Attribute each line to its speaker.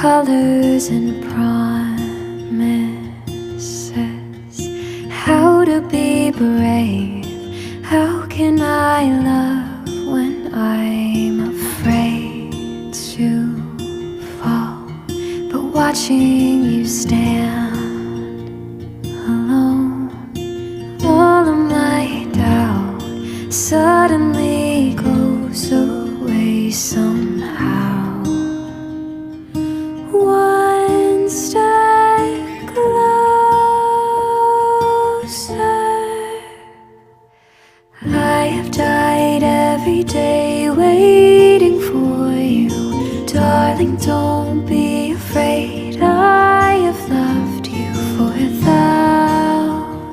Speaker 1: colors and promises. How to be brave, how can I love when I'm afraid to fall? But watching you stand alone, all of my doubt suddenly goes away somehow. One step closer. I have died every day waiting for you, darling, don't